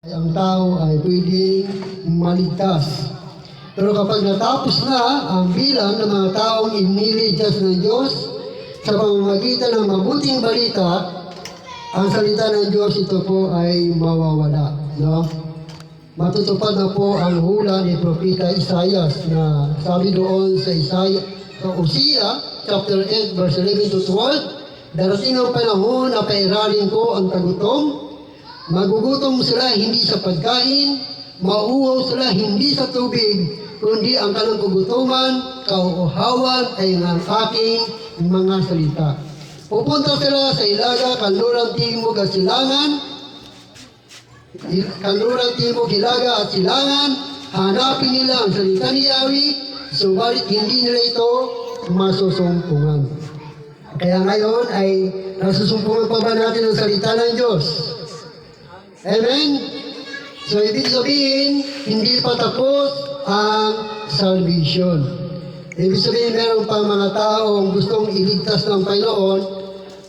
Ang tao ay pwedeng maligtas. Pero kapag natapos na ang bilang ng mga taong iniligtas ng Diyos sa pamamagitan ng mabuting balita, ang salita ng Diyos ito po ay mawawala. No? Matutupad na po ang hula ni Propeta Isaias na sabi doon sa Hosea chapter 8 verse 11 to 12, darating ang panahon na pairalin ko ang tagutom. Magugutom sila hindi sa pagkain, mauuhaw sila hindi sa tubig, kundi ang kanilang kagutuman, kauuhawan ay ang aking mga salita. Pupunta sila sa ilaga, kanlurang timog at silangan, kanlurang timog, ilaga at silangan, hanapin nila ang salita ni Yahweh, subalit hindi nila ito masusumpungan. Kaya ngayon ay nasusumpungan pa ba natin ang salita ng Diyos? Amen? So, ibig sabihin, hindi pa tapos ang salvation. Ibig sabihin, meron pa mga taong gustong iligtas ng Panginoon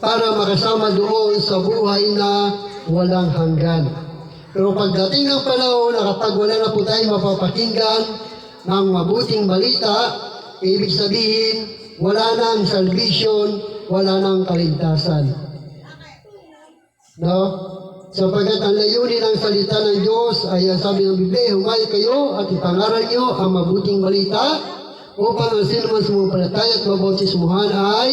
para makasama doon sa buhay na walang hanggan. Pero pagdating ng panahon na kapag wala na po tayo mapapakinggan ng mabuting balita, ibig sabihin, wala nang salvation, wala nang kaligtasan. No? Sapagkat ang layunin ng salita ng Diyos ay sabi ng Biblia, humayo kayo at ipangaral niyo ang mabuting balita upang ang sino man sumumpalataya at mabautismuhan ay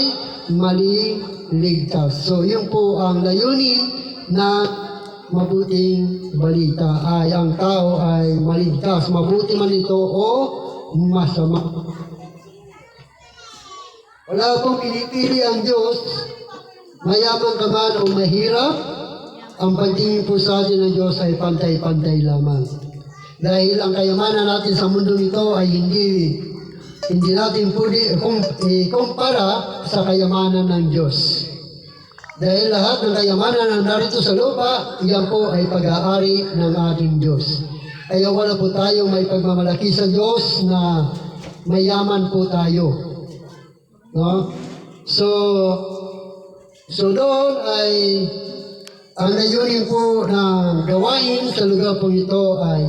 maliligtas. So, yun po ang layunin na mabuting balita ay ang tao ay maligtas. Mabuti man ito o masama. Wala pong pinipili ang Diyos, mayaman ka man o mahirap. Ang pagtingin po sa atin ng Diyos ay pantay-pantay lamang. Dahil ang kayamanan natin sa mundo nito ay hindi natin pwede kumpara sa kayamanan ng Diyos. Dahil lahat ng kayamanan na narito sa lupa, iyan po ay pag-aari ng ating Diyos. Kaya wala po tayong may pagmamalaki sa Diyos na mayaman po tayo. No? So doon ay ang layunin po ng gawain sa lugar po ito ay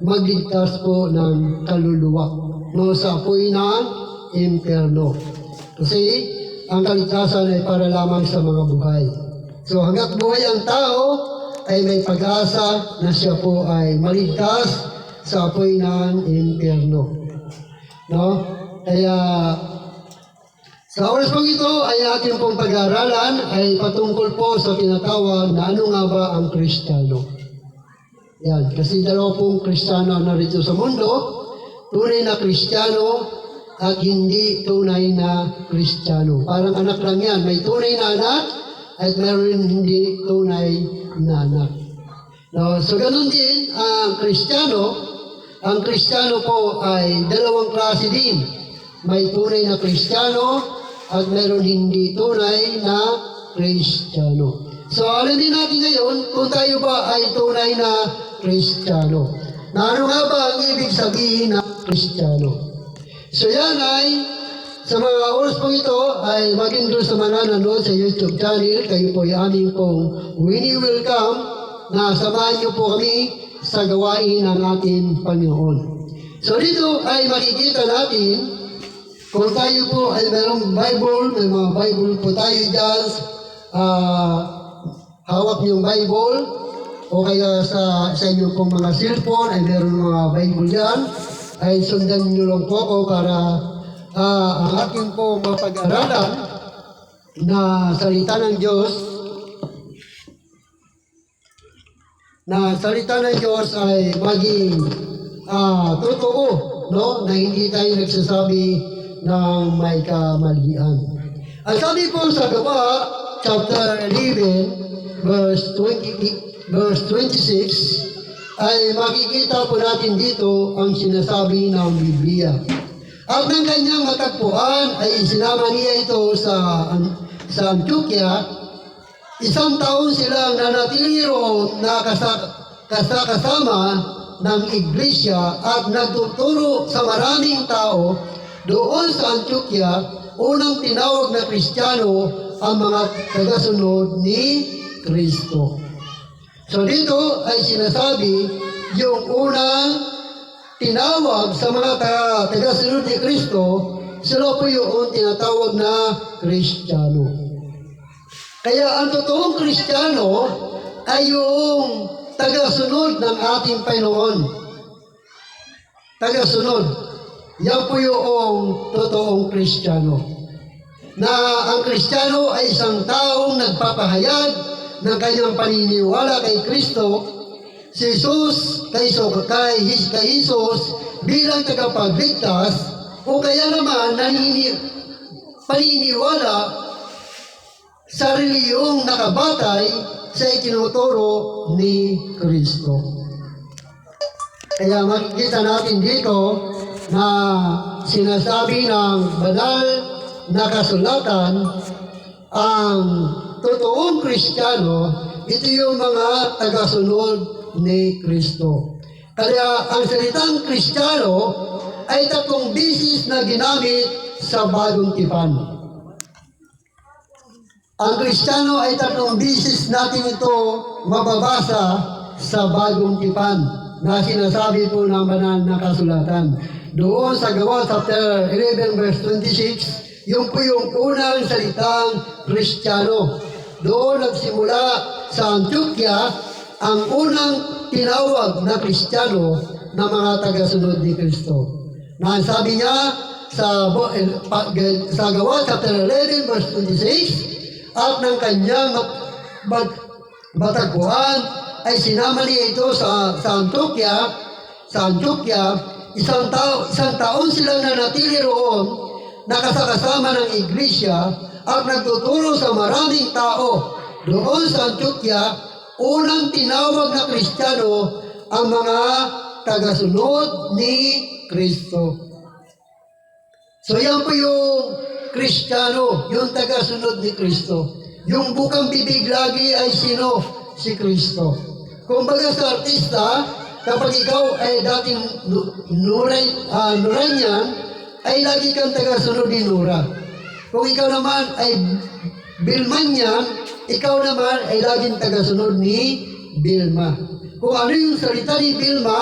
magligtas po ng kaluluwa no, sa apoy ng impyerno. Kasi ang kaligtasan ay para lamang sa mga buhay. So hanggat buhay ang tao ay may pag-asa na siya po ay maligtas sa apoy ng impyerno. No? Kaya sa oras pong ito ay ating pong pag-aaralan ay patungkol po sa tinatawag na ano nga ba ang Kristiyano. Yan, kasi dalawa pong Kristiyano narito sa mundo, tunay na Kristiyano at hindi tunay na Kristiyano. Parang anak lang yan, may tunay na anak at meron hindi tunay na anak. No, so ganun din ang Kristiyano. Ang Kristiyano po ay dalawang klase din. May tunay na Kristiyano at meron hindi tunay na Kristiyano. So, alamin natin ngayon kung tayo ba ay tunay na Kristiyano. Na ano nga ba ang ibig sabihin na Kristiyano? So, yan ay, sa mga oras po ito, ay maging doon sa mga nanonood sa YouTube channel, kayo po ay aming pong welcome na samahan niyo po kami sa gawain ng ating Panginoon. So, dito ay makikita natin kung tayo po ay mayroong Bible, may mga Bible po tayo dyan, hawak niyong Bible, o kaya sa inyo pong mga cellphone ay mayroong mga Bible dyan, ay sundan niyo lang po ako para ang aking po mapag-aralan na salita ng Diyos, ay maging totoo, no? Na hindi tayo nagsasabi ng may kamalian. Ang sabi po sa Gawa, chapter 11, verse 26, ay makikita po natin dito ang sinasabi ng Biblia. At ng kanyang matagpuan ay sinama niya ito sa Antioquia. Isang taon silang nanatili roon na kasama ng iglesia at nagtuturo sa maraming tao. Doon sa Antioquia, unang tinawag na Kristiyano ang mga tagasunod ni Kristo. So dito ay sinasabi yung unang tinawag sa mga taga-sunod ni Kristo, sila po yung tinatawag na Kristiyano. Kaya ang totoong Kristiyano ay yung taga-sunod ng ating Panginoon. Taga-sunod. Yan po yung totoong Kristiyano. Na ang Kristiyano ay isang taong nagpapahayag ng kanyang paniniwala kay Kristo, si Jesus, kay Jesus bilang tagapagligtas, o kaya naman paniniwala sa reliyong nakabatay sa itinuturo ni Kristo. Kaya makikita natin dito na sinasabi ng banal na kasulatan, ang totoong Kristiyano, ito yung mga tagasunod ni Kristo. Kaya ang salitang Kristiyano ay 3 bisis na ginamit sa Bagong Tipan. Ang Kristiyano ay 3 bisis natin ito mababasa sa Bagong Tipan na sinasabi po ng banal na kasulatan. Doon sa Gawa chapter 11 verse 26, yung po yung unang salitang Kristiyano. Doon nagsimula sa Antioquia ang unang tinawag na Kristiyano na mga tagasunod ni Kristo. Na sabi niya sa Gawa chapter 11 verse 26, at ng kanyang batagpuan ay sinama niya ito sa Antioquia. Sa Antioquia, isang taon silang nanatili roon, nakasakasama ng iglesia at nagtuturo sa maraming tao. Doon sa Antioquia, unang tinawag na Kristiyano ang mga tagasunod ni Kristo. So yan po yung Kristiyano, yung tagasunod ni Kristo. Yung bukang bibig lagi ay sino? Si Kristo. Kung baga sa artista, kapag ikaw ay dating Nuranian, ay lagi kang tagasunod ni Nura. Kung ikaw naman ay Bilmanian, ikaw naman ay laging tagasunod ni Bilma. Kung ano yung salita ni Bilma,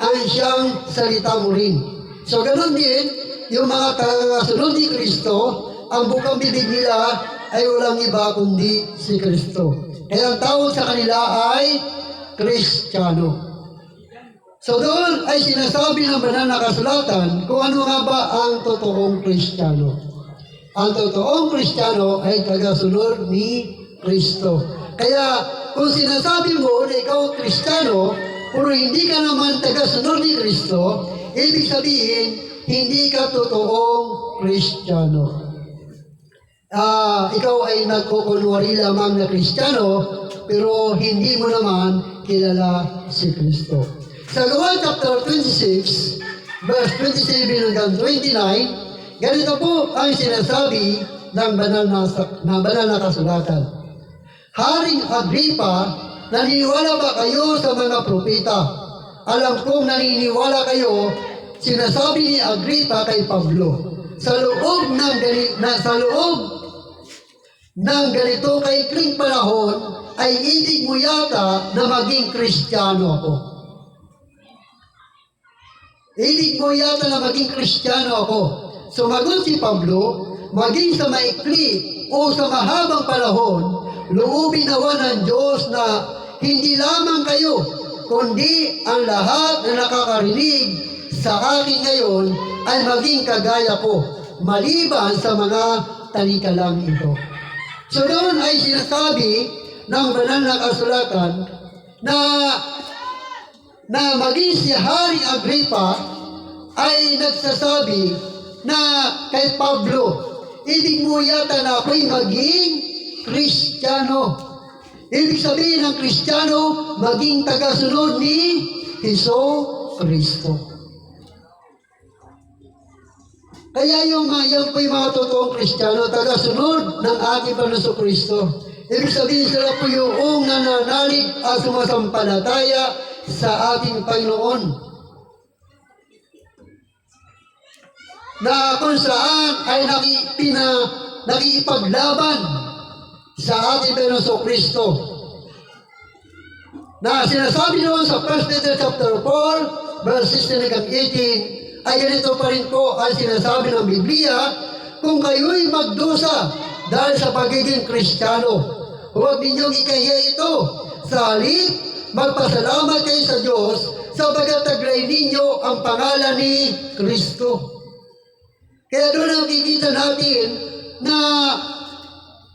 ang siyang salita mo rin. So ganoon din, yung mga tagasunod ni Kristo, ang bukang bibig nila ay walang iba kundi si Kristo. Kaya ang tawag sa kanila ay Kristiyano. So doon ay sinasabi ng banal na kasulatan kung ano nga ba ang totoong Kristiyano. Ang totoong Kristiyano ay tagasunod ni Kristo. Kaya kung sinasabi mo na ikaw Kristiyano, pero hindi ka naman tagasunod ni Kristo, ibig sabihin, hindi ka totoong Kristiyano. Ikaw ay nagkukunwari lamang na Kristiyano, pero hindi mo naman kilala si Kristo. Sa Gawa chapter 26, verse 27 hanggang 29, ganito po ang sinasabi ng banal na kasulatan. Haring Agripa, naniniwala ba kayo sa mga propeta? Alam kong naniniwala kayo, sinasabi ni Agripa kay Pablo. Sa loob ng ganito kaikling panahon, ay ibig mo yata na maging Kristiyano ako. Ibig mo yata na maging Kristiyano ako. Sumagot si Pablo, maging sa maikli o sa mahabang panahon, loobin nawa ng Diyos na hindi lamang kayo, kundi ang lahat na nakakarinig sa akin ngayon ay maging kagaya ko, maliban sa mga talikalang ito. So doon ay sinasabi ng banal na kasulatan na maging si Haring Agripa ay nagsasabi na kay Pablo, ibig mo yata na ako'y maging Kristiyano. Ibig sabihin ng Kristiyano, maging tagasunod ni Heso Kristo. Kaya yan po yung mga totoong Kristiyano, tagasunod ng ating Panginoon Kristo. Ibig sabihin sila po yung nananalig at sumasampalataya sa ating Panginoon. Na kung saan ay nakikipaglaban sa ating Panginoon Kristo. Na sinasabi naman sa 1 Peter chapter 4, verse 16 hanggang 18, ay ganito pa rin po ang sinasabi ng Biblia, kung kayo'y magdusa dahil sa pagiging Kristiyano, huwag ninyong ikahiya ito. Sa halip, magpasalamat kayo sa Diyos sapagkat taglay ninyo ang pangalan ni Kristo. Kaya doon nakikita natin na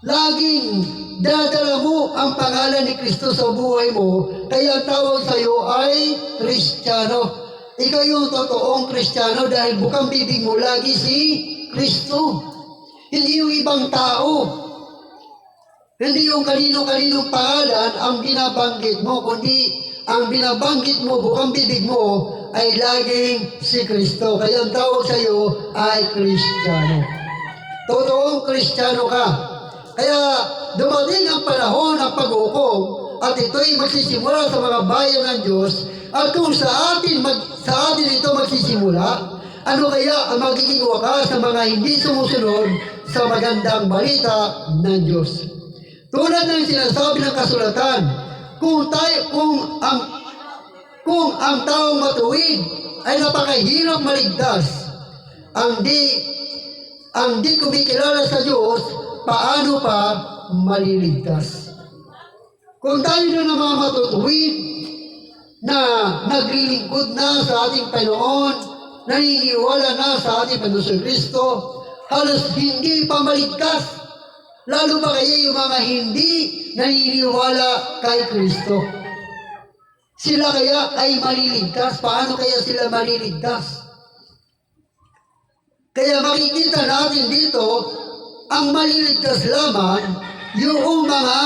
laging dadala mo ang pangalan ni Kristo sa buhay mo, kaya ang tawag sa iyo ay Kristiyano. Ikaw yung totoong Kristiyano dahil bukang bibig mo lagi si Kristo. Hindi yung ibang tao. Hindi yung kanino-kaninong pangalan ang binabanggit mo, kundi ang binabanggit mo, bukang bibig mo, ay laging si Kristo. Kaya ang tawag sa iyo ay Kristiyano. Totoong Kristiyano ka. Kaya dumating ang panahon ng pag-hukom at ito'y magsisimula sa mga bayan ng Diyos. At kung sa atin ito magsisimula, ano kaya ang magiging wakas sa mga hindi sumusunod sa magandang balita ng Diyos? Tulad ng sinasabi ng kasulatan, kung ang taong matuwid ay napakahirap maligtas, ang di kumikilala sa Diyos, paano pa maliligtas? Kung tayo na mga matutuwid na naglilingkod na sa ating Panginoon, naniniwala na sa ating Panginoon Kristo, halos hindi pa maligtas. Lalo ba kaya yung mga hindi naniniwala kay Kristo? Sila kaya ay maliligtas? Paano kaya sila maliligtas? Kaya makikita natin dito, ang maliligtas lamang yung mga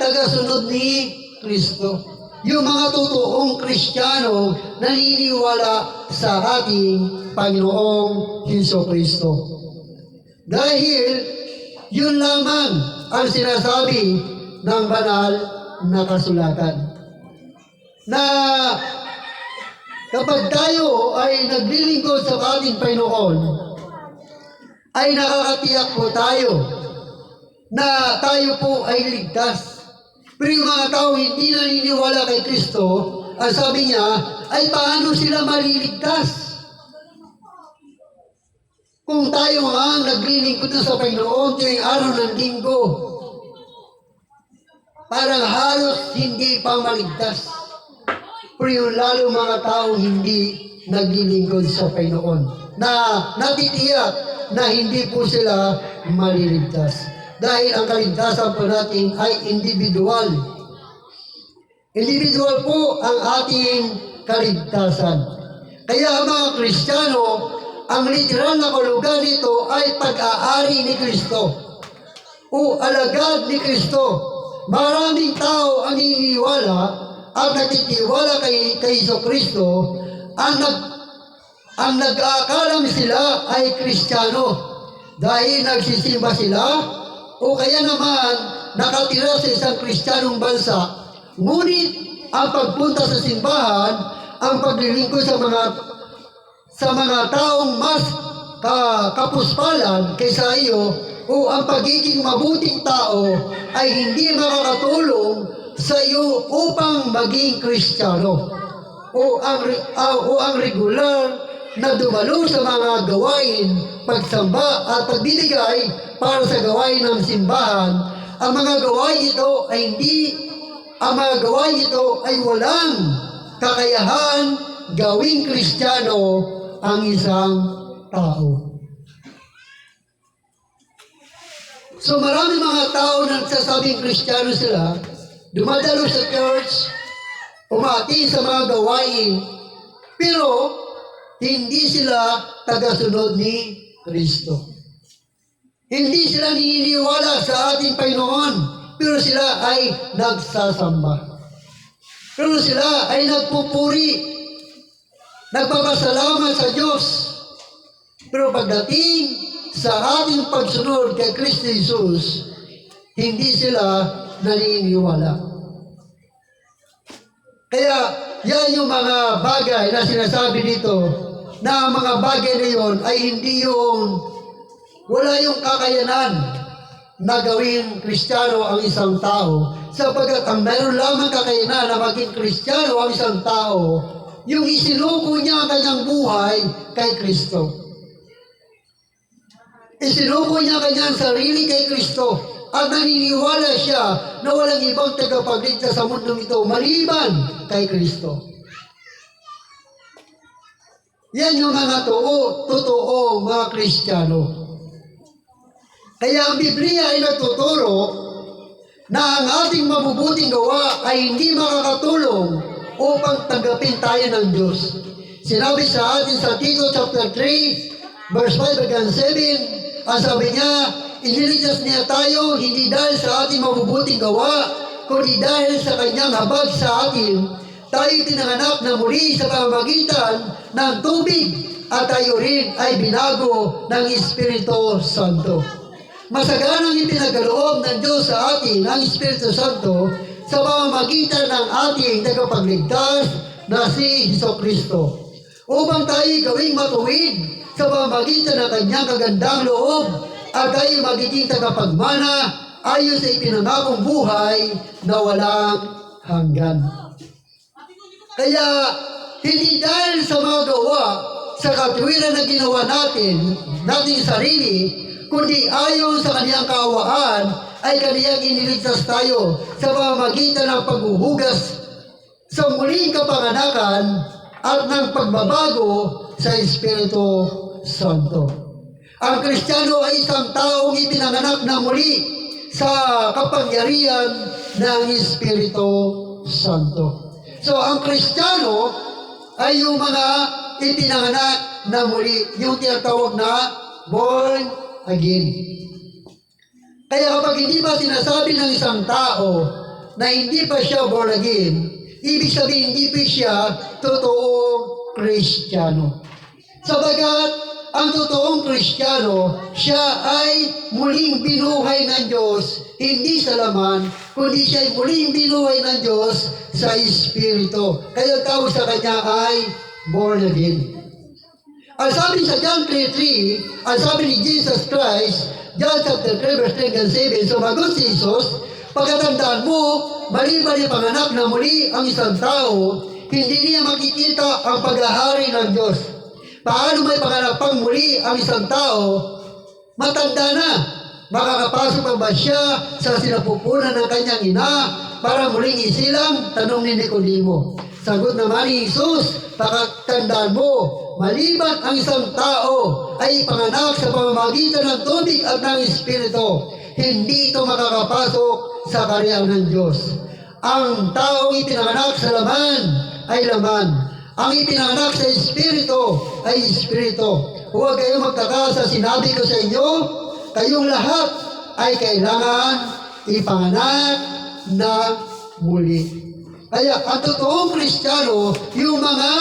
tagasunod ni Kristo. Yung mga totoong Kristiyano naniniwala sa ating Panginoong Hesus-Kristo. Dahil yun lamang ang sinasabi ng banal na kasulatan. Na kapag tayo ay naglilingkod sa ating Panginoon, ay nakakatiyak po tayo na tayo po ay ligtas. Pero yung mga tao hindi naniniwala kay Kristo, ang sabi niya, ay paano sila maliligtas? Kung tayo nga naglilingkod na sa Panginoon tuwing araw ng linggo, parang halos hindi pa maligtas. Pero yung lalo mga tao hindi naglilingkod sa Panginoon, na natitiyak na hindi po sila maliligtas. Dahil ang kaligtasan po natin ay individual. Individual po ang ating kaligtasan. Kaya mga Kristiyano, ang literal na kahulugan nito ay pag-aari ni Kristo o alagad ni Kristo. Maraming tao ang naniniwala at nagtitiwala kay Jesucristo ang nag-aakalang sila ay Kristiyano dahil nagsisimba sila o kaya naman nakatira sa isang Kristiyanong bansa. Ngunit ang pagpunta sa simbahan, ang paglilingkod sa mga taong mas kapuspalan kaysa iyo o ang pagiging mabuting tao ay hindi makakatulong sa iyo upang maging Kristiyano o ang regular na dumalo sa mga gawain, pagsamba at pagbibigay para sa gawain ng simbahan. Ang mga gawain ito ay walang kakayahan gawing Kristiyano ang isang tao. So marami mga tao na nagsasabing Kristiyano sila, dumadalo sa church, umati sa mga gawain, pero hindi sila tagasunod ni Kristo. Hindi sila naniniwala sa ating Panginoon, pero sila ay nagsasamba. Pero sila ay nagpupuri, nagpapasalamat sa Diyos. Pero pagdating sa ating pagsunod kay Kristo Jesus, hindi sila naniniwala. Kaya yan yung mga bagay na sinasabi dito, na ang mga bagay na yun ay hindi yung, wala yung kakayanan na gawing Kristiyano ang isang tao, sapagkat ang meron lamang kakayanan na maging Kristiyano ang isang tao, yung isinuko niya ang kanyang buhay kay Kristo. Isinuko niya ang kanyang sarili kay Kristo at naniniwala siya na walang ibang tagapagligtas sa mundong ito maliban kay Kristo. Yan yung mga totoo mga Kristiyano. Kaya ang Biblia ay nagtuturo na ang ating mabubuting gawa ay hindi makakatulong upang tanggapin tayo ng Diyos. Sinabi sa atin sa Tito chapter 3, verse 5 hanggang 7, ang sabi niya, iniligtas niya tayo hindi dahil sa ating mabubuting gawa, kundi dahil sa kanyang habag sa atin, tayo pinanganak na muli sa pamamagitan ng tubig at tayo rin ay binago ng Espiritu Santo. Masaganang ipinagaloob ng Diyos sa atin ang Espiritu Santo sa pamamagitan ng ating tagapagligtas na si Jesucristo, upang tayo gawing matuwid sa pamamagitan ng kanyang kagandang loob at tayo magiging tagapagmana ayon sa ipinangakong buhay na walang hanggan. Kaya hindi dahil sa mga gawa sa katwiran na ginawa nating sarili, kundi ayon sa kaniyang kaawaan ay kaniyang iniligtas tayo sa pamamagitan ng paghuhugas sa muling kapanganakan at ng pagbabago sa Espiritu Santo. Ang Kristiyano ay isang taong ipinanganak na muli sa kapangyarihan ng Espiritu Santo. So, ang Kristiyano ay yung mga ipinanganak na muli, yung tinatawag na born again. Kaya kapag hindi pa sinasabi ng isang tao na hindi pa siya born again, ibig sabihin hindi pa siya totoong Kristiyano. Sabagat ang totoong Kristiyano, siya ay muling binuhay ng Diyos, hindi sa laman, kundi siya ay muling binuhay ng Diyos sa Espiritu. Kaya ang tawag sa kanya ay born again. Ang sabi sa John 3:3, ang sabi ni Jesus Christ, John chapter 3, verse 10 and 7, sumagot si Jesus, pagkatandaan mo, maliban yung panganak na muli ang isang tao, hindi niya makikita ang paghahari ng Diyos. Paano may panganak pang muli ang isang tao? Matanda na. Makakapasok pa ba siya sa sinapupunan ng kanyang ina para muling isilang? Tanong ni Nicodemo. Sagot naman ni Jesus, pakatandaan mo, maliban ang isang tao ay panganak sa pamamagitan ng tubig at ng Espiritu, hindi ito makakapasok sa kaharian ng Diyos. Ang taong ipinanganak sa laman ay laman. Ang ipinanganak sa Espiritu ay Espiritu. Huwag kayong magtaka sa sinabi ko sa inyo, kayong lahat ay kailangan ipanganak na muli. Kaya ang totoong Kristiyano, yung mga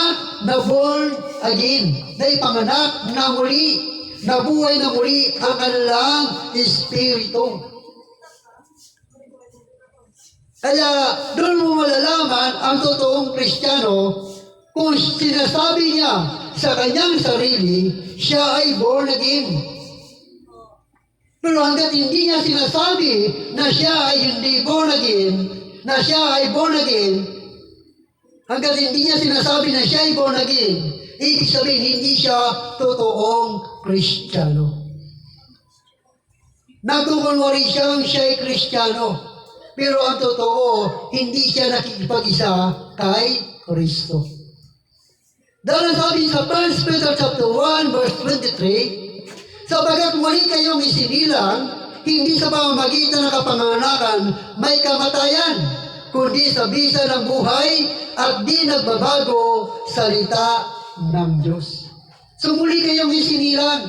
na-born again, na ipanganak na muli, nabuhay na muli ang kanilang Espiritu. Kaya doon mo malalaman ang totoong Kristiyano kung sinasabi niya sa kanyang sarili, siya ay born again. Pero hanggat hindi niya sinasabi na siya ay hindi born again, na siya ay born again, hanggat hindi niya sinasabi na siya ay born again, ibig sabihin hindi siya totoong Kristiyano. Nagkukunwari siyang siya ay Kristiyano, pero ang totoo, hindi siya nakikipag-isa kay Kristo. Dahil sabi sa 1 Peter chapter 1, verse 23, sabagat muli kayong isinilang, hindi sa pamamagitan ng kapanganakan may kamatayan, kundi sa bisa ng buhay at di nagbabago salita ng Diyos. So muli kayong isinilang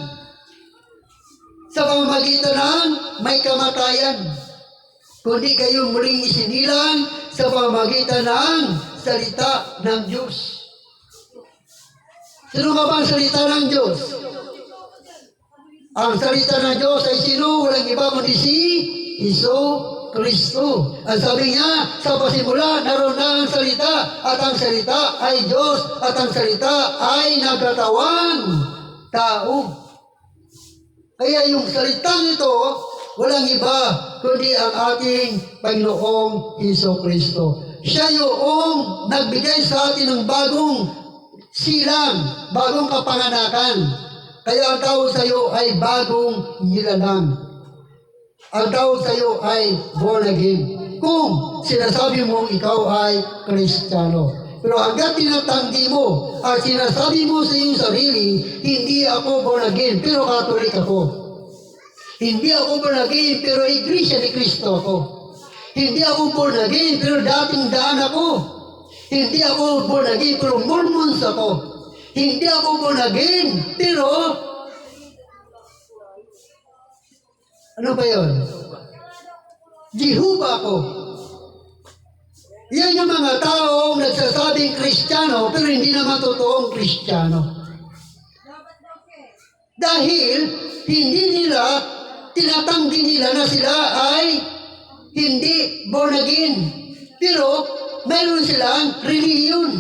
sa pamamagitan ng may kamatayan, kundi kayong muling isinilang sa pamamagitan ng salita ng Diyos. Sino nga ba ang salita ng Diyos? Ang salita ng Diyos ay sino? Walang iba kundi si Jesucristo. Ang sabi niya, sa pasimula, naroon na ang salita, at ang salita ay Diyos, at ang salita ay nagkatawang tao. Kaya yung salitang ito Walang iba, kundi ang ating Panginoong Hesus-Kristo. Siya yung nagbigay sa atin ng bagong silang, bagong kapanganakan. Kaya ang tawag sa iyo ay bagong nilalang. Ang tawag sa iyo ay born again. Kung sinasabi mong ikaw ay Kristiyano. Pero hanggat tinatanggi mo at sinasabi mo sa iyong sarili, hindi ako born again, pero Catholic ako. Hindi ako born again, pero Iglesia ni Cristo ako. Hindi ako born again, pero dating daan ako. Hindi ako born again, pero Mormons ako. Hindi ako born again, pero ano ba yun? Jehovah ako. Yan yung mga taong nagsasabing Kristiyano, pero hindi naman totoong Kristiyano. Dahil hindi nila, tinatanggi nila na sila ay hindi born again. Pero mayroon silang reliyon.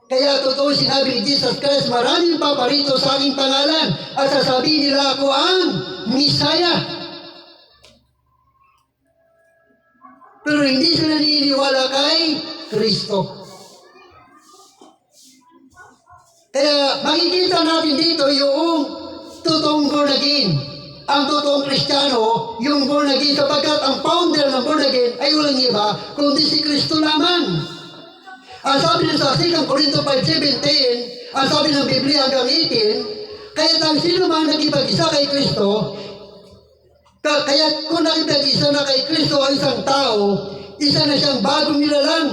Kaya totoo sinabi ni Jesus Christ, maraming paparito sa aking pangalan at sasabihin nila ako ang Misaya. Pero hindi sila naniniwala kay Kristo. Kaya makikita natin dito yung totoong born again. Ang totoong Kristiyano, yung born again, sapagkat ang founder ng born again ay walang iba, kundi si Kristo lamang. Ang sabi ng sa 2 Corinto 5:17, ang sabi ng Biblia hanggang 18, kaya ang sino man nagipag-isa kay Kristo, kaya kung nakipag-isa na kay Kristo ang isang tao, isa na siyang bagong nilalang.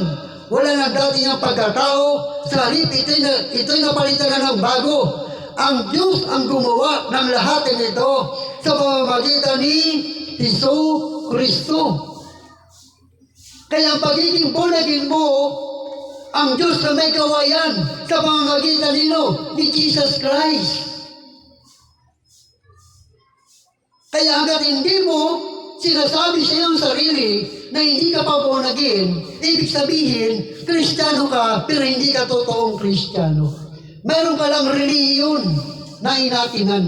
Wala na dati niyang pagkatao, sa halip ito'y napalitan na ng bago. Ang Diyos ang gumawa ng lahat ng ito sa pamamagitan ni Hesus-Kristo. Kaya ang pagiging born again mo, ang Diyos na may kawayan sa pamamagitan nino ni Jesus Christ. Kaya hanggat hindi mo sinasabi sa iyong sarili na hindi ka pa born again, ibig sabihin, Kristiyano ka, pero hindi ka totoong Kristiyano. Meron ka lang reliyon na inatinan.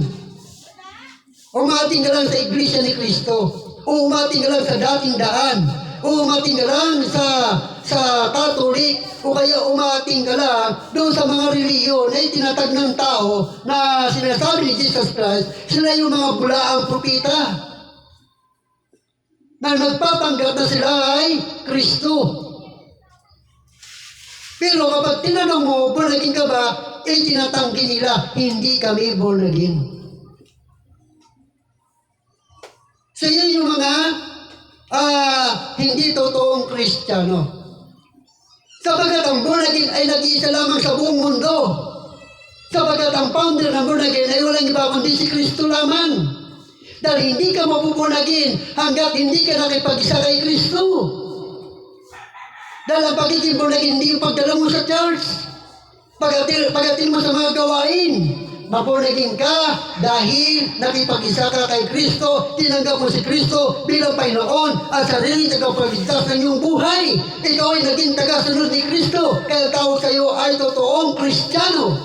Umating ka lang sa Iglesia ni Cristo. Umating ka lang sa dating daan. Umating ka lang sa Catholic. O kaya umating ka lang doon sa mga reliyon na itinatag ng tao na sinasabi ni Jesus Christ, sila yung mga bulaang propita na nagpapanggap na sila ay Kristo. Pero kapag tinanong mo, born again ka ba? Tinatanggi nila, hindi kami born again. So yun yung mga hindi totoong Kristiyano. Sapagat ang born again ay nag-iisa lamang sa buong mundo. Sapagat ang founder ng born again ay walang iba kundi si Kristo lamang. Dahil hindi ka mapuborn again hanggat hindi ka nakipag-isa kay Kristo. Dahil ang pagiging born again, hindi yung pagdala mo sa church. Pagatin mo sa mga gawain. Maborn again ka dahil nakipag-isa ka kay Kristo, tinanggap mo si Kristo bilang Panginoon at sarili tagapagligtas ng iyong buhay. Ikaw ay naging tagasunod ni Kristo, kaya tawag sa iyo ay totoong Kristiyano.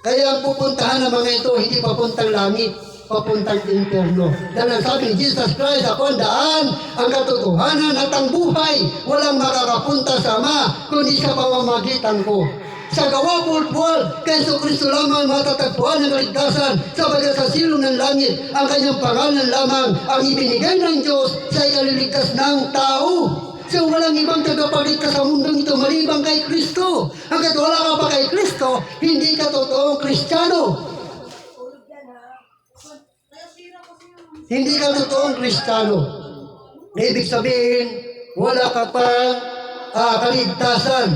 Kaya ang pupuntahan ng mga ito, hindi papuntang langit, papuntang impyerno. Dahil ang sabi ni Jesus Christ, ako ang daan, ang katotohanan at ang buhay. Walang makakapunta sa Ama, kundi sa pamamagitan ko. Sa gawa 4:12, kay Kristo lamang matatagpuan ng kaligtasan, sabagat sa silong ng langit, ang kanyang pangalan lamang ang ibinigay ng Diyos sa ikaliligtas ng tao. So walang ibang tagapagligtas sa mundong ito maliban kay Kristo. Hanggat wala ka pa kay Kristo, hindi ka totoong Kristiyano. Hindi ka totoong Kristiyano. Ibig sabihin, wala ka pa kaligtasan.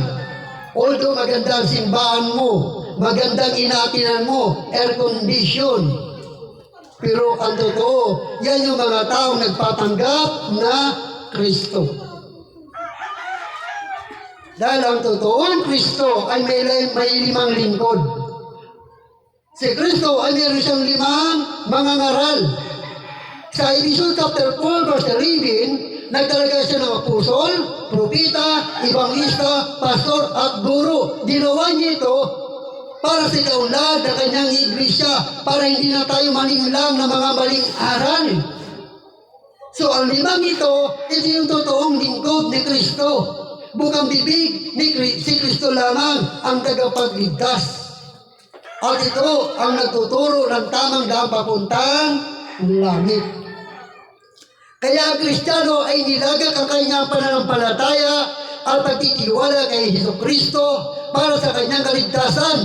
Although maganda ang simbahan mo, magandang inatinan mo, air condition. Pero ang totoo, yan yung mga taong nagpapanggap na Kristo. Dahil ang totoong Kristo ay may 5 lingkod. Si Kristo ay meron siyang 5 mga ngaral. Sa Ephesians chapter 4 verse 11, nagtalaga siya ng apostol, propeta, evangelista, pastor at guro. Ginawa niya ito para sa kaunlad ng kanyang iglesia, para hindi na tayo maninglang ng mga maling aral. So ang limang ito yung totoong lingkod ni Kristo. Bukang bibig si Kristo lamang ang tagapagligtas. At ito ang nagtuturo ng tamang daan papuntang langit. Kaya ang Kristiyano ay nilagak ang kanyang pananampalataya at pagtitiwala kay Jesucristo para sa kanyang kaligtasan.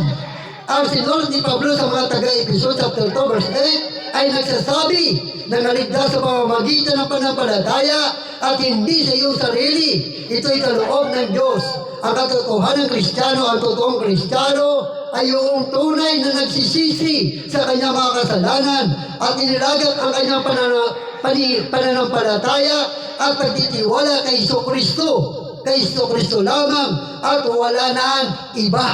Ang sinulat ni Pablo sa mga taga-Efeso chapter 2 verse 8 ay nagsasabi na naligtas sa pamamagitan ng pananampalataya at hindi sa iyong sarili. Ito'y kaloob ng Diyos. Ang katotohanan ng Kristiyano, ang totoong Kristiyano ay yung tunay na nagsisisi sa kanyang mga kasalanan at inilagak ang kanyang pananampalataya at pagtitiwala kay Jesucristo. Kay Jesucristo lamang at wala na ang iba.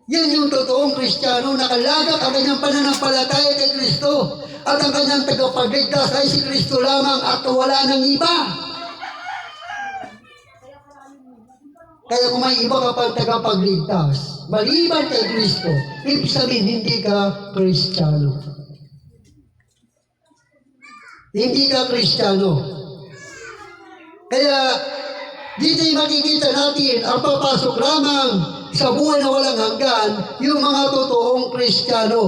Yan yung totoong Kristiyano, nakalagak ang kanyang pananampalataya kay Kristo at ang kanyang tagapagligtas ay si Kristo lamang at wala nang iba. Kaya kung may iba ka pang tagapagligtas, maliban kay Kristo, ibig sabihin hindi ka Kristiyano. Hindi ka Kristiyano. Kaya dito makikita natin ang papasok lamang sa buhay na walang hanggan, yung mga totoong Kristiyano,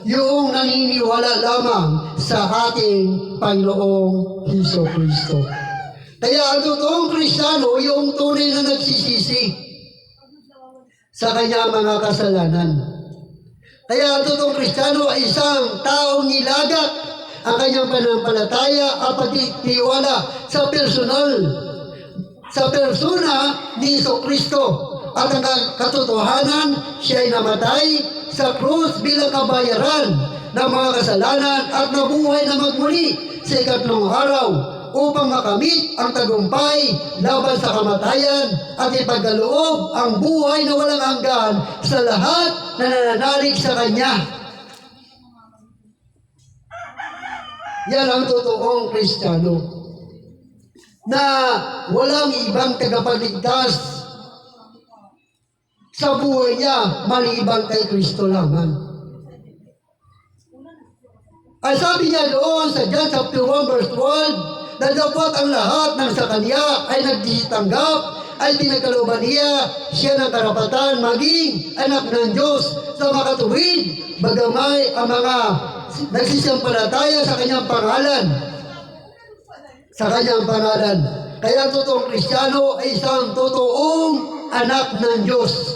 yung naniniwala lamang sa ating Panginoong Jesucristo. Kaya ang totoong Kristiyano, yung tunay na nagsisisi sa kanyang mga kasalanan. Kaya ang totoong Kristiyano ay isang taong nilagak ang kanyang pananampalataya at pagtitiwala sa persona ni Jesucristo. At ang katotohanan, siya ay namatay sa krus bilang kabayaran ng mga kasalanan at nabuhay na magmuli sa ikatlong araw upang makamit ang tagumpay laban sa kamatayan at ipagkaloob ang buhay na walang hanggan sa lahat na nananalig sa Kanya. Yan ang totoong Kristiyano na walang ibang tagapagligtas sa buhay niya maliban kay Kristo lamang. Ang sabi niya doon sa John chapter 1 verse 12 na dapat ang lahat ng sa Kanya ay nagsitanggap ay pinagkalooban niya siya ng karapatan maging anak ng Diyos sa makatuwid bagamay ang mga nagsisampalataya sa Kanyang pangalan. Sa Kanyang pangalan. Kaya ang totoong Kristiyano ay isang totoong anak ng Diyos,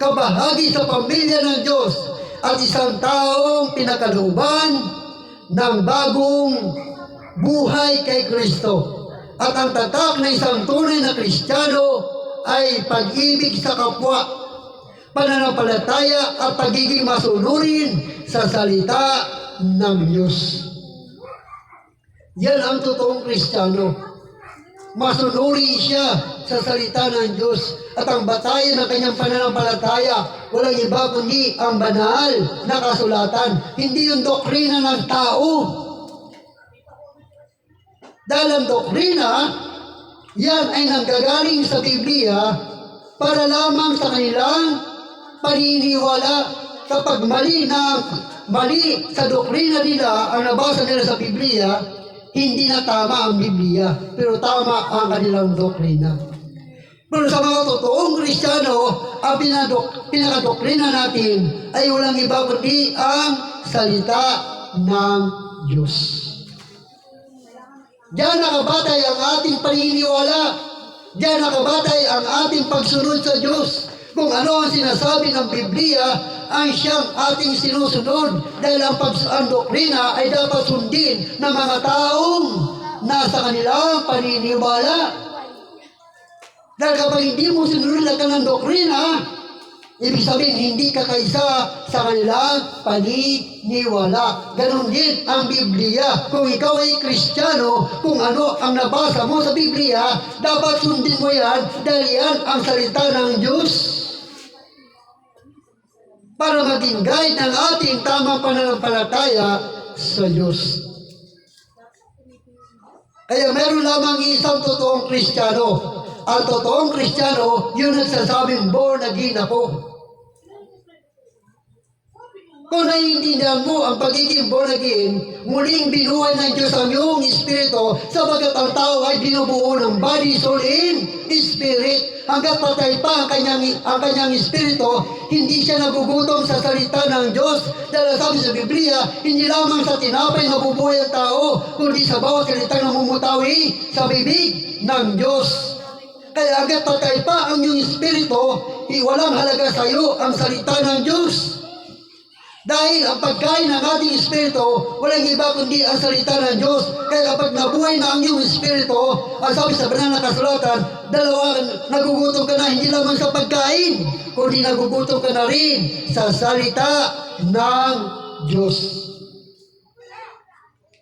kabahagi sa pamilya ng Diyos at isang taong pinakalooban ng bagong buhay kay Kristo. At ang tatak ng isang tunay na Kristiyano ay pag-ibig sa kapwa, pananampalataya at pagiging masunurin sa salita ng Diyos. Yan ang totoong Kristiyano. Masunuri siya sa salita ng Diyos at ang batayan ng kanyang pananampalataya walang iba kundi ang banal na kasulatan, hindi yung doktrina ng tao. Dahil ang doktrina, yan ay nanggagaling sa Biblia para lamang sa kanilang paniniwala. Kapag mali sa doktrina nila ang nabasa nila sa Biblia, hindi na tama ang Biblia, pero tama ang kanilang doktrina. Pero sa mga totoong Kristiyano, ang pinakadoktrina natin ay walang iba kundi ang salita ng Diyos. Diyan nakabatay ang ating paniniwala. Diyan nakabatay ang ating pagsunod sa Diyos. Kung ano ang sinasabi ng Biblia, ang siyang ating sinusunod dahil ang doktrina ay dapat sundin ng mga taong nasa kanilang paniniwala. Dahil kapag hindi mo sunod lahat ng doktrina, ibig sabihin hindi ka kaisa sa kanilang paniniwala. Ganon din ang Biblia. Kung ikaw ay Kristiyano, kung ano ang nabasa mo sa Biblia, dapat sundin mo yan dahil yan ang salita ng Diyos. Para maging guide ng ating tamang pananampalataya sa Diyos. Kaya meron lamang isang totoong Kristiyano. Ang totoong Kristiyano, yung nagsasabing born again ako. Kung naiintindihan mo ang pagiging born again, muling binuhay ng Diyos ang iyong espiritu, sabagat ang tao ay binubuo ng body, soul, and spirit. Hanggat patay pa ang kanyang espiritu, hindi siya nagugutom sa salita ng Diyos. Dahil sabi sa Biblia, hindi lamang sa tinapay nabubuhay ang tao, kundi sa bawat salitang namumutawi sa bibig ng Diyos. Kaya hanggat patay pa ang iyong espiritu, walang halaga sa iyo ang salita ng Diyos. Dahil ang pagkain ng ating espiritu, walang iba kundi ang salita ng Diyos. Kaya kapag nabuhay na ang iyong espiritu, ang sabi sa banal na kasulatan, nagugutom ka na hindi lamang sa pagkain, kundi nagugutom ka na rin sa salita ng Diyos.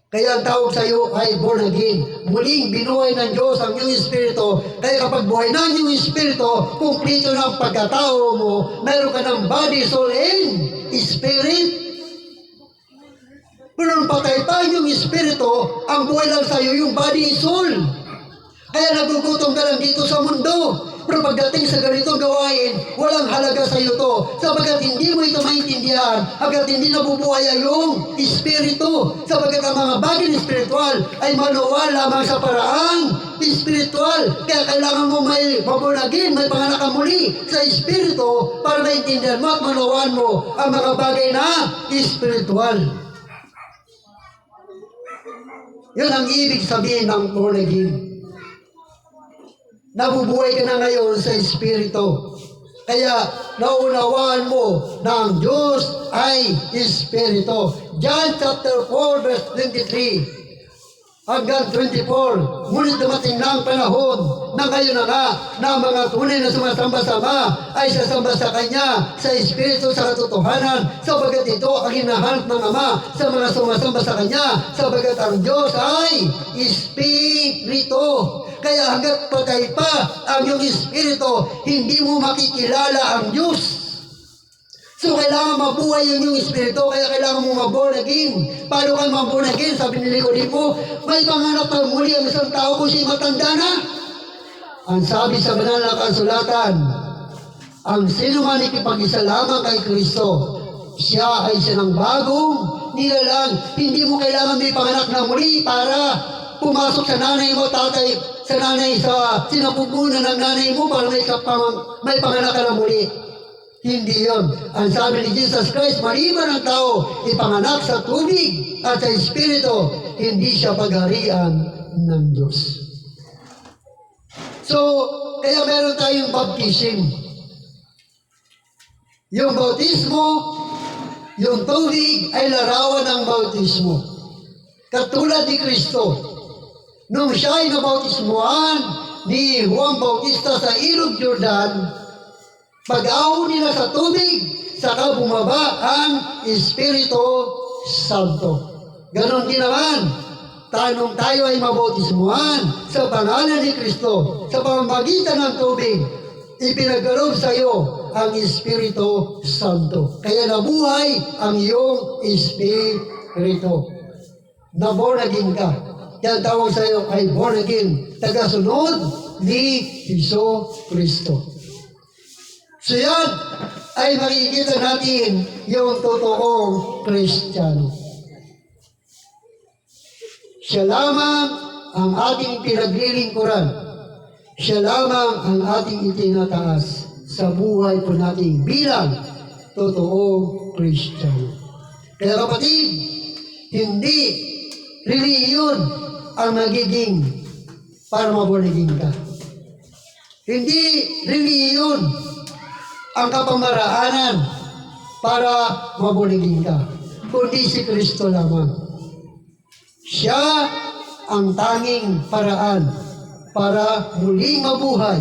Kaya ang tawag sa iyo ay born again. Muling binuhay ng Diyos ang iyong espiritu. Kaya kapag buhay na ang iyong espiritu, kumplito na ang pagkatao mo, meron ka ng body, soul, and spirit. Pero nung patay pa yung espiritu, ang buhay lang sa iyo yung body and soul. Kaya nagugutom ka lang dito sa mundo. Pero pagdating sa ganitong gawain, walang halaga sa iyo to. Sabagat hindi mo ito maintindihan, hanggat hindi nabubuhay ang iyong espiritu. Sabagat ang mga bagay espiritual ay manuwal lamang sa paraang espiritual. Kaya kailangan mo may mabunagin, may panganak ka muli sa espiritu para maintindihan mo at manuwal mo ang mga bagay na espiritual. Yun ang ibig sabihin ng born again. Nabubuhay ka na ngayon sa espiritu. Kaya naunawaan mo na ang Diyos ay espiritu. John chapter 4 verse 23 hanggang 24. Ngunit dumating na ang panahon na ngayon na nga na ang mga tunay na sumasamba sama ay sasamba sa Kanya sa espiritu sa katotohanan, sabagat ito ang hinahanap ng Ama sa mga sumasamba sa Kanya, sabagat ang Diyos ay espiritu. Kaya hanggat patay pa ang iyong espiritu, hindi mo makikilala ang Diyos. So, kailangan mabuhay yung iyong espiritu, kaya kailangan mo maborn again. Paano ka maborn again? Sabi ni Nicodemo, may panganap na muli ang isang tao kung siya matanda na. Ang sabi sa banal na kasulatan, ang sino man ikipag-isa lamang kay Kristo, siya ay siya ng bagong nilalang. Hindi mo kailangan may panganak na muli para pumasok sa nanay mo, tatay, sa nanay, sa sinapupunan ng nanay mo para may panganak ka na muli. Hindi yun. Ang sabi ni Jesus Christ, maliban ang tao, ipanganak sa tubig at sa espiritu, hindi siya pagharian ng Diyos. So, kaya meron tayong baptism. Yung bautismo, yung tubig ay larawan ng bautismo. Katulad ni Kristo. Nung siya ay nabautismuhan ni Juan Bautista sa Ilog Jordan, pag-ahon nila sa tubig, saka bumaba ang Espiritu Santo. Ganon din naman, tanong tayo ay mabautismuhan sa pangalan ni Kristo, sa pamamagitan ng tubig, ipinagkaloob sa iyo ang Espiritu Santo. Kaya nabuhay ang iyong Espiritu. Na born again ka. Yan tawag sa iyo ay born again, tagasunod ni Hesus Kristo. So yan ay makikita natin yung totoong Kristiyano. Siya lamang ang ating pinaglilingkuran. Siya lamang ang ating itinataas sa buhay po natin bilang totoong Kristiyano. Kaya kapatid, hindi reliyon ang magiging para mabornigin ka. Hindi reliyon ang kapamaraanan para mabuligin ka, kundi si Kristo lamang. Siya ang tanging paraan para muling mabuhay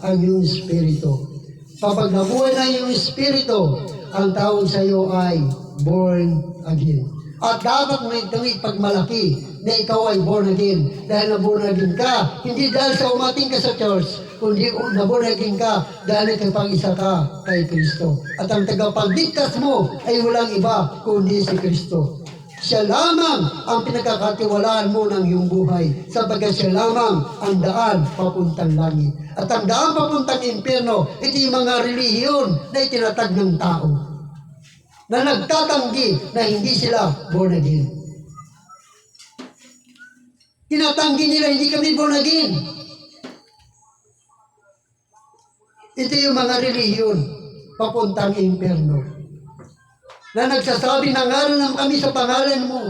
ang iyong espiritu. Kapag nabuhay na iyong espiritu, ang tawag sa iyo ay born again. At dapat mo itong ipagmalaki na ikaw ay born again. Dahil na born again ka, hindi dahil sa umating ka sa church, kundi na born again ka dahil nakipag-isa ka kay Kristo. At ang tagapagligtas mo ay walang iba kundi si Kristo. Siya lamang ang pinagkakatiwalaan mo ng iyong buhay, sapagkat siya lamang ang daan papuntang langit. At ang daan papuntang impyerno, ito yung mga relihiyon na itinatag ng tao. na nagtatanggi na hindi sila born again. Tinatanggi nila, hindi kami born again. Ito yung mga relihiyon, papuntang impyerno. Na nagsasabi na ngalan ng kami sa pangalan mo.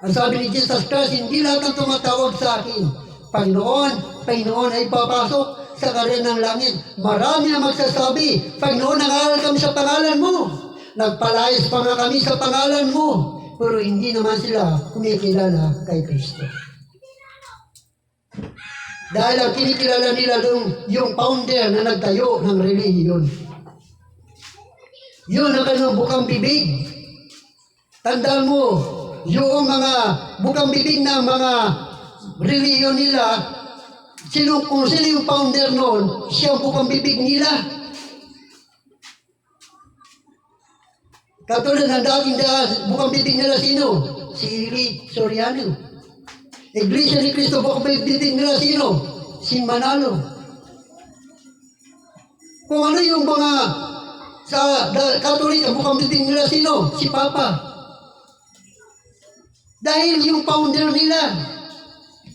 Ang sabi ni Jesus Christ, hindi lahat ng tumatawag sa akin, Panginoon, Panginoon ay papasok sa kariyan ng langit. Marami ang magsasabi, Panginoon, nangaral kami sa pangalan mo. Nagpalayas pa nga kami sa pangalan mo. Pero hindi naman sila kumikilala kay Kristo. Dahil ang kinikilala nila yung founder na nagtayo ng relihiyon. Yun ang kanyang bukang bibig. Tandaan mo, yung mga bukang bibig ng mga relihiyon nila, kung sino yung founder noon, siya ang bukang bibig nila. Katulad ng dating bukang bibig nila sino? Si Ili Soriano. Iglesia ni Cristo, bukang bibig nila sino? Si Manalo. Kung ano yung mga sa Katolik, ang bukang bibig nila sino? Si Papa. Dahil yung founder nila.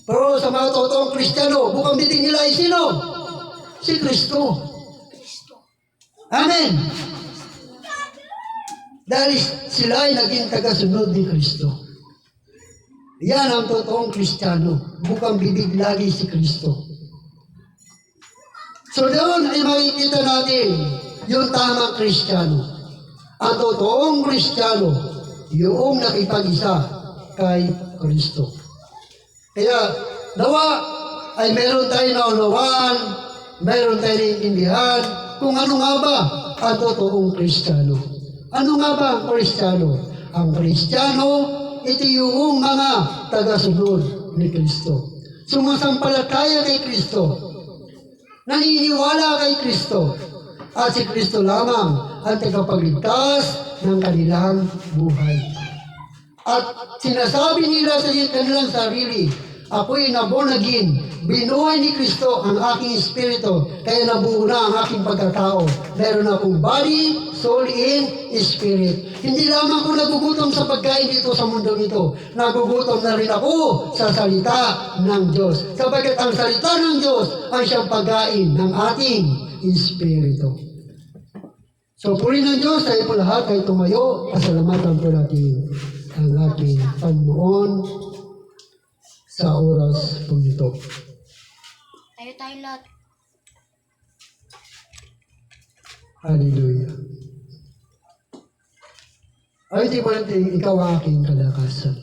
Pero sa mga totoong Kristiyano, bukang bibig nila ay sino? Si Kristo. Amen. Dahil sila ay naging tagasunod ni Kristo. Yan ang totoong Kristiyano. Bukang bibig lagi si Kristo. So doon ay makikita natin yung tamang Kristiyano. Ang totoong Kristiyano, yung nakipag-isa kay Kristo. Kaya, nawa ay meron tayo naunawaan, meron tayo naiintindihan kung ano nga ba ang totoong Kristiyano. Ano nga ba ang Kristiyano? Ang Kristiyano, ito yung mga tagasunod ni Kristo. Sumasampalataya kay Kristo. Naniniwala kay Kristo. At si Kristo lamang ang tagapagligtas ng kanilang buhay. At sinasabi nila sa kanilang sarili, ako'y na-born again. Binuhay ni Kristo ang aking espiritu, kaya nabuo na ang aking pagkatao. Meron akong body, soul, and spirit. Hindi lamang ako nagugutom sa pagkain dito sa mundo nito. Nagugutom na rin ako sa salita ng Diyos. Sapagkat ang salita ng Diyos ay siyang pagkain ng ating espiritu. So, puri ng Diyos, tayo po lahat ay tumayo. Pasalamatan po natin ang ating Panginoon sa oras po ito. Tayo lahat. Hallelujah. Ay, di mo natin, ikaw ang aking kalakasan.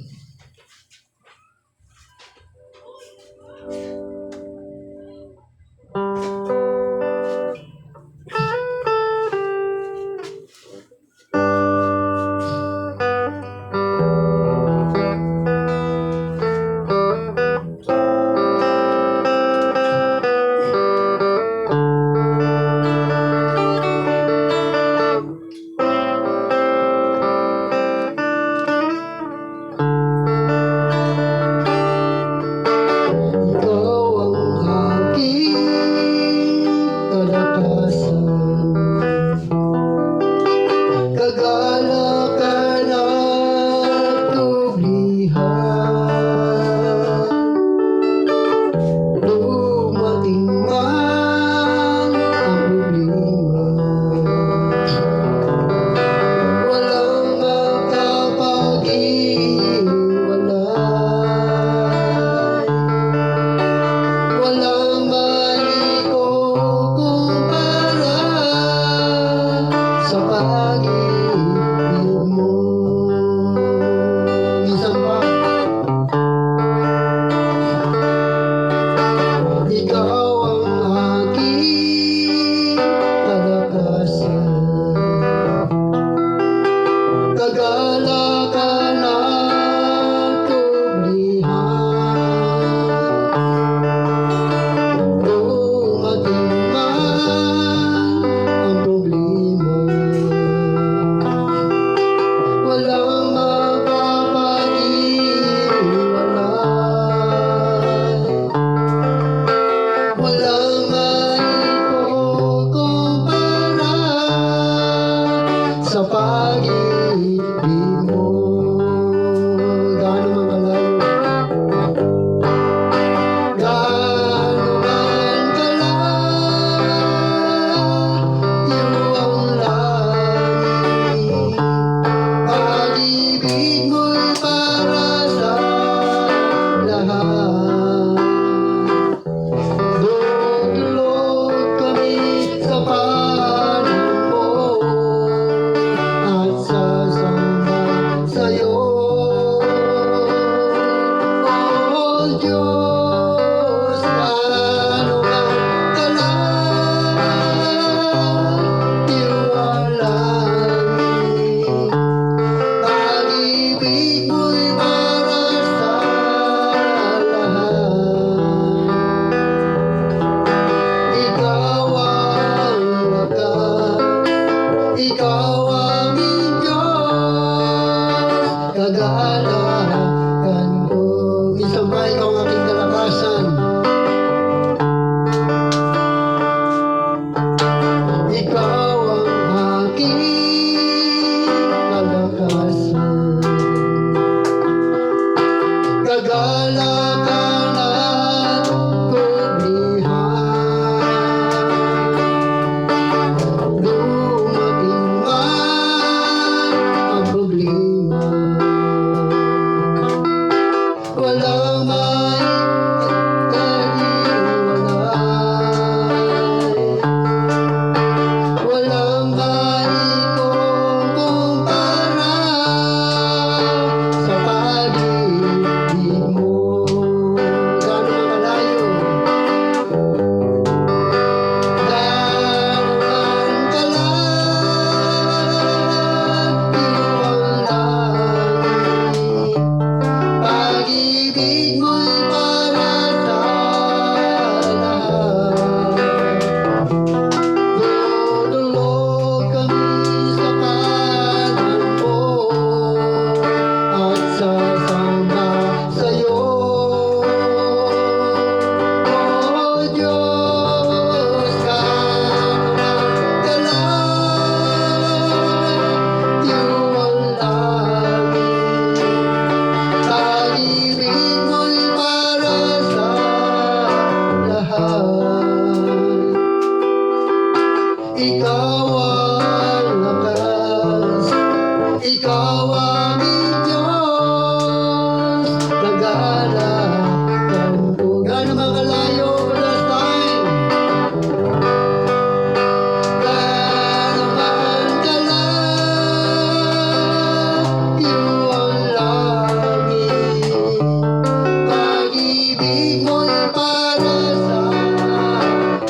para sa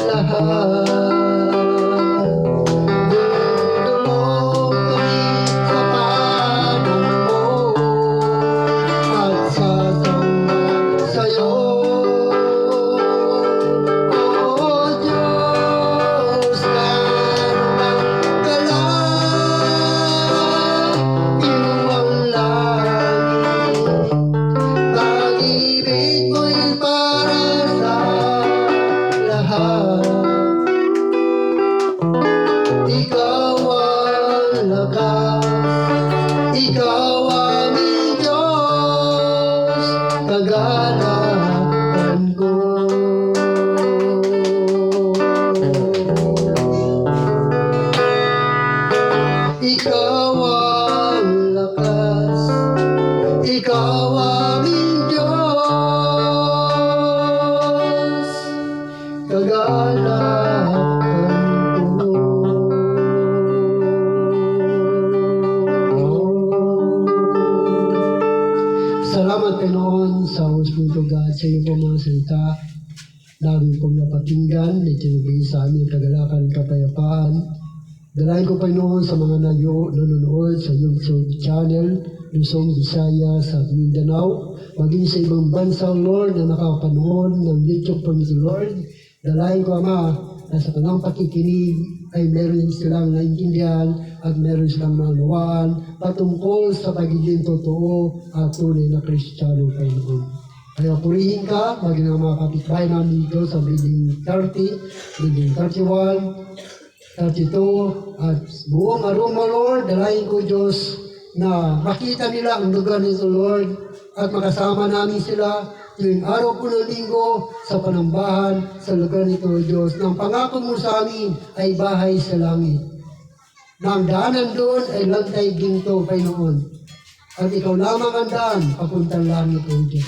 lahat. Dudulog kami sa paanan mo at sasamba sa'yo. O Diyos, karunang galang, iyong langit. Pag-ibig mo'y para sa lahat. Ikaw ang lakas, ikaw aming Diyos, kagalakan ko. Ikaw ang lakas, ikaw aming Diyos, kagalakan ko. Salamat Panginoon sa Espiritu God sa iyo po mga salita. Namin pong napakinggan, itinubig sa aming kagalakan, kapayapaan. Dalayan ko Panginoon sa mga nanonood sa YouTube channel, Luzon, Visayas at Mindanao, maging sa ibang bansa, Lord, na nakapanood ng YouTube Panginoon, Lord. Dalayan ko, Ama, na sa kanilang pakikinig ay meron silang naintindihan at meron silang nanawaan patungkol sa pagiging totoo at tunay na Kristiyano, Panginoon. Kaya purihin ka, maging ang mga kapitbahay namin dito sa building 30, building 31, 32, at buong aroma, Lord, dalayan ko, Diyos, na makita nila ang lugar nito, Lord, at makasama namin sila tuwing araw po ng linggo sa panambahan sa lugar nito, Diyos. Nang pangako mo sa amin ay bahay sa langit. Na ang daanan doon ay lantay ginto, Panginoon. At ikaw lamang ang daan, papuntang langit, O Diyos.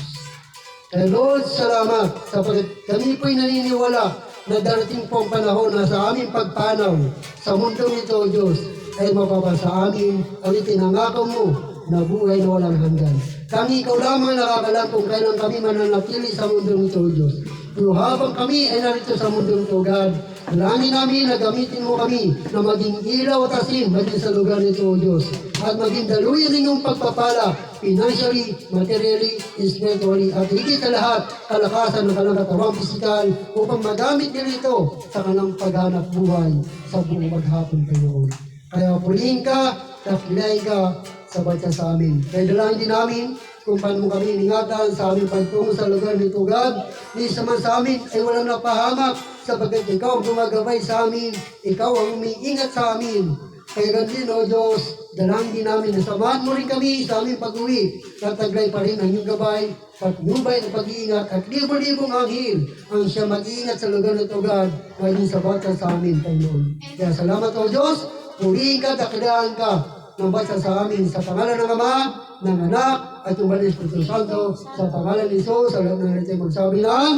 Kaya Lord, salamat sapagkat kami po'y naniniwala na darating po ang panahon na sa aming pagpanaw sa mundong ito, O Diyos, ay mapapasa amin ang itinangako mo na buhay na walang hanggan. Kami ikaw lamang nakakalam kung kailan kami mananatili sa mundong ito, O Diyos. Pero habang kami ay narito sa mundong ito, God, dalangin namin na gamitin mo kami na maging ilaw at asin maging sa lugar nito, O Diyos. At maging daluyan ninyong pagpapala, financially, materially, spiritually, at higit sa lahat, kalakasan ng kanilang katawang pisikal upang magamit nila ito sa kanilang paghanap buhay sa buong maghapon, Panginoon. Kaya purihin ka, kapilayin ka sa bansa sa amin. Kaya dalangin din namin kung paano mo kami ingatan sa aming pagtungo sa lugar nito, God. Di naman sa amin ay walang napahamak sapagkat ikaw ang gumagabay sa amin, ikaw ang umiingat sa amin. Kaya ganun, O Diyos, dalangin din namin na samahan mo rin kami sa aming pag-uwi. Nataglay pa rin ang iyong gabay, patnubay ng pag-iingat at libo-libong anghel ang siya mag-iingat sa lugar nito, God, ngayon sa bata sa amin, Panginoon. Kaya salamat, O Diyos, purihin ka, dakilaan ka ng bata sa amin sa pangalan ng Ama, ng Anak, at yung Banal na Espiritu Santo, sa pangalan ni Jesus, sa lahat ng natin magsabi ng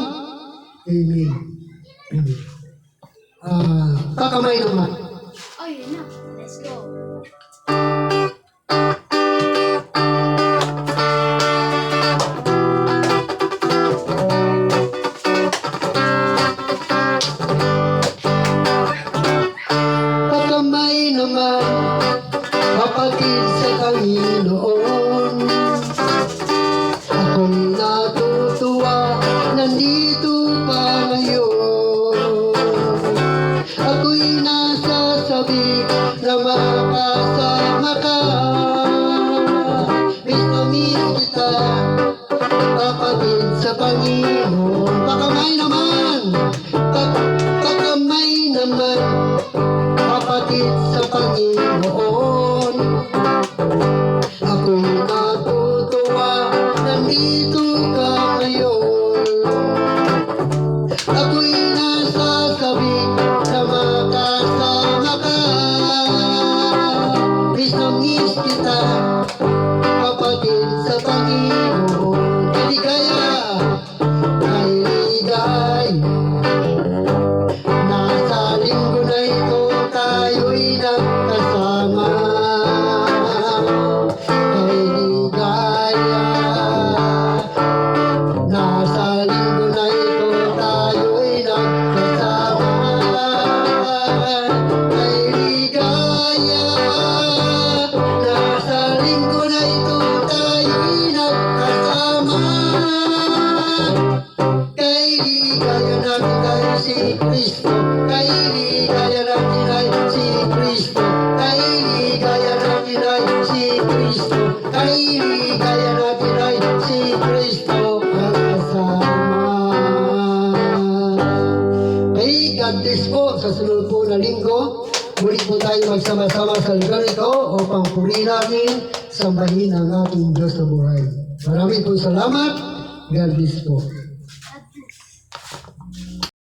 Amen. Amen. Kakamay naman. Oh, yun na. Let's go. Kakamay naman, kapatid sa Panginoon. Akong natutuwa, nandito pa ngayon. Ako'y nasasabi na makasama ka. Miss na miss kita, kapatid sa Panginoon. Kakamay naman, kakamay naman, kapatid sa Panginoon. Ako'y natutuwa, nandito ka ngayon. Kaya natin ay si Kristo ang kasama. Kay God bless po sa sunod po na linggo. Muli po tayo magsama-sama sa lugar ito upang puri natin, sambahin ang ating Diyos na buhay. Maraming po salamat. God bless po.